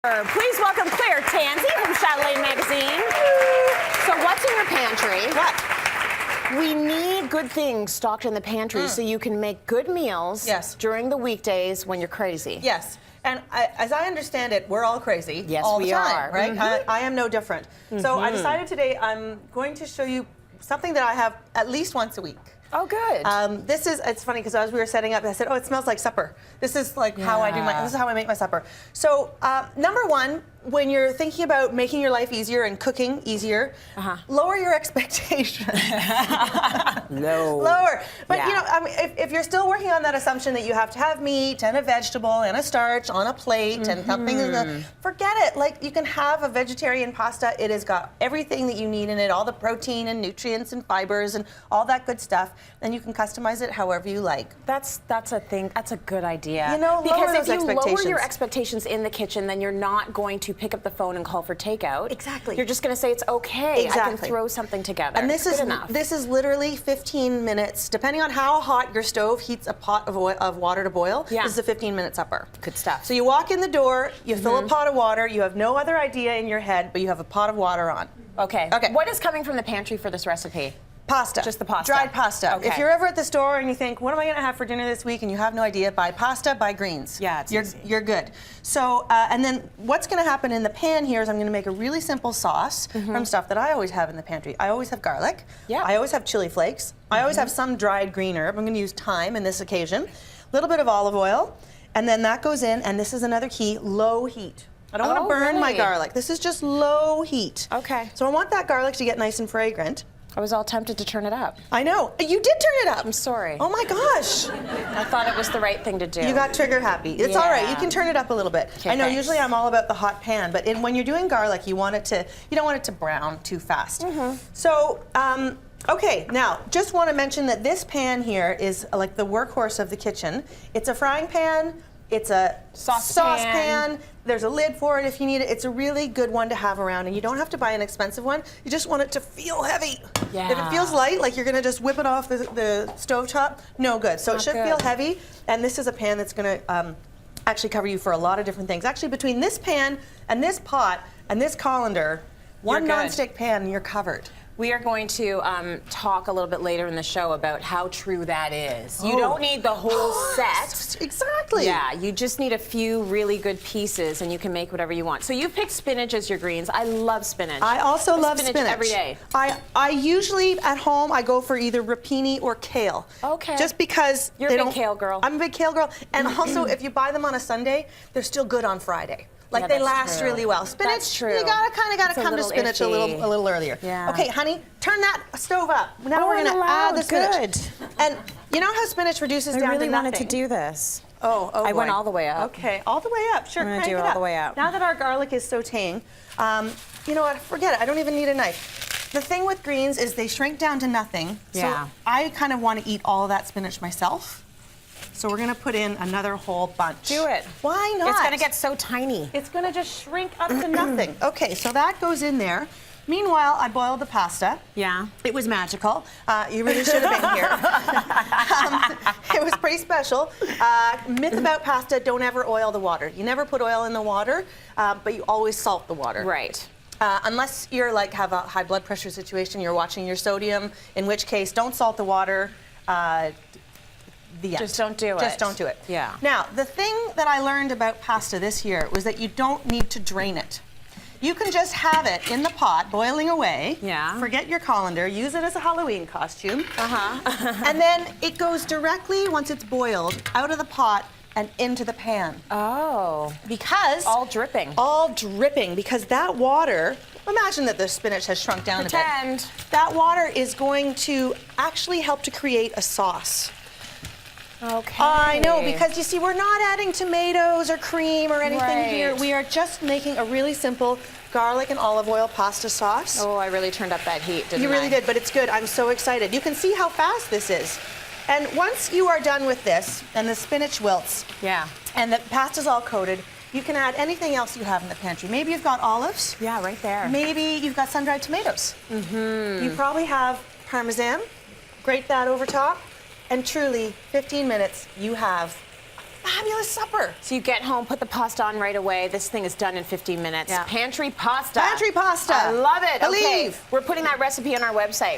Please welcome Tansey from Chatelaine Magazine. So what's in your pantry? What? We need good things stocked in the pantry so you can make good meals during the weekdays when you're crazy. Yes. And as I understand it, we're all crazy all the time, right? I am no different. So I decided today I'm going to show you something that I have at least once a week. Oh, good. It's funny because as we were setting up, I said, oh, it smells like supper. This is like how I do this is how I make my supper. So number one, when you're thinking about making your life easier and cooking easier, lower your expectations. Lower. But you know, I mean, if you're still working on that assumption that you have to have meat and a vegetable and a starch on a plate and something, forget it. Like, you can have a vegetarian pasta. It has got everything that you need in it, all the protein and nutrients and fibers and all that good stuff. And you can customize it however you like. That's a thing. That's a good idea. You know, because if you lower your expectations in the kitchen, then you're not going to pick up the phone and call for takeout. Exactly. You're just going to say it's okay. I can throw something together. And this is literally 15 minutes, depending on how hot your stove heats a pot of water to boil. This is a 15-minute supper. Good stuff. So you walk in the door, you fill a pot of water, you have no other idea in your head, but you have a pot of water on. Okay. What is coming from the pantry for this recipe? Pasta. Just the pasta. Dried pasta. Okay. If you're ever at the store and you think, what am I going to have for dinner this week, and you have no idea, buy pasta, buy greens. Yeah, it's easy. You're good. So, and then what's going to happen in the pan here is I'm going to make a really simple sauce from stuff that I always have in the pantry. I always have garlic. Yeah. I always have chili flakes. I always have some dried green herb. I'm going to use thyme in this occasion. A little bit of olive oil, and then that goes in, and this is another key, low heat. I don't want to burn my garlic. This is just low heat. Okay. So I want that garlic to get nice and fragrant. I was all tempted to turn it up. I know. You did turn it up. I'm sorry. Oh my gosh. I thought it was the right thing to do. You got trigger happy. It's all right. You can turn it up a little bit. Okay, I know usually I'm all about the hot pan, but when you're doing garlic, you don't want it to brown too fast. So, okay, now just want to mention that this pan here is like the workhorse of the kitchen. It's a frying pan. It's a saucepan. There's a lid for it if you need it. It's a really good one to have around, and you don't have to buy an expensive one. You just want it to feel heavy. Yeah. If it feels light, like you're going to just whip it off the stovetop, no good. So it should feel heavy, and this is a pan that's going to actually cover you for a lot of different things. Actually, between this pan and this pot and this colander, one nonstick pan, and you're covered. We are going to talk a little bit later in the show about how true that is. You don't need the whole set. Exactly. Yeah, you just need a few really good pieces, and you can make whatever you want. So you've picked spinach as your greens. I love spinach. I also love spinach every day. I usually at home I go for either rapini or kale. Okay. Just because you're a big kale girl. I'm a big kale girl, and also if you buy them on a Sunday, they're still good on Friday. Like they last really well. Spinach, that's true. You kind of gotta come to spinach a little earlier. Yeah. Okay, honey, turn that stove up. Now we're gonna add the spinach. Good. And you know how spinach reduces down to nothing? I really wanted to do this. Oh, I went all the way up. Okay, all the way up. Sure, I'm gonna do it all the way up. Now that our garlic is sautéing, you know what? Forget it. I don't even need a knife. The thing with greens is they shrink down to nothing. Yeah. So I kind of want to eat all of that spinach myself. So we're going to put in another whole bunch. Do it. Why not? It's going to get so tiny. It's going to just shrink up to nothing. Okay, so that goes in there. Meanwhile, I boiled the pasta. Yeah. It was magical. You really should have been here. It was pretty special. Myth about pasta, don't ever oil the water. You never put oil in the water, but you always salt the water. Right. Unless you're have a high blood pressure situation, you're watching your sodium, in which case don't salt the water. Just don't do it. Just don't do it. Yeah. Now, the thing that I learned about pasta this year was that you don't need to drain it. You can just have it in the pot, boiling away. Yeah. Forget your colander. Use it as a Halloween costume. And then it goes directly, once it's boiled, out of the pot and into the pan. Oh. Because... all dripping. All dripping, because that water... Imagine that the spinach has shrunk down a bit. That water is going to actually help to create a sauce. Okay. I know, because you see, we're not adding tomatoes or cream or anything here. We are just making a really simple garlic and olive oil pasta sauce. Oh, I really turned up that heat, didn't I? You really did, but it's good. I'm so excited. You can see how fast this is. And once you are done with this, and the spinach wilts, and the pasta's all coated, you can add anything else you have in the pantry. Maybe you've got olives. Yeah, right there. Maybe you've got sun-dried tomatoes. You probably have Parmesan. Grate that over top. And truly, 15 minutes, you have fabulous supper. So you get home, put the pasta on right away. This thing is done in 15 minutes. Yeah. Pantry pasta. Pantry pasta. I love it. Believe. Okay, we're putting that recipe on our website.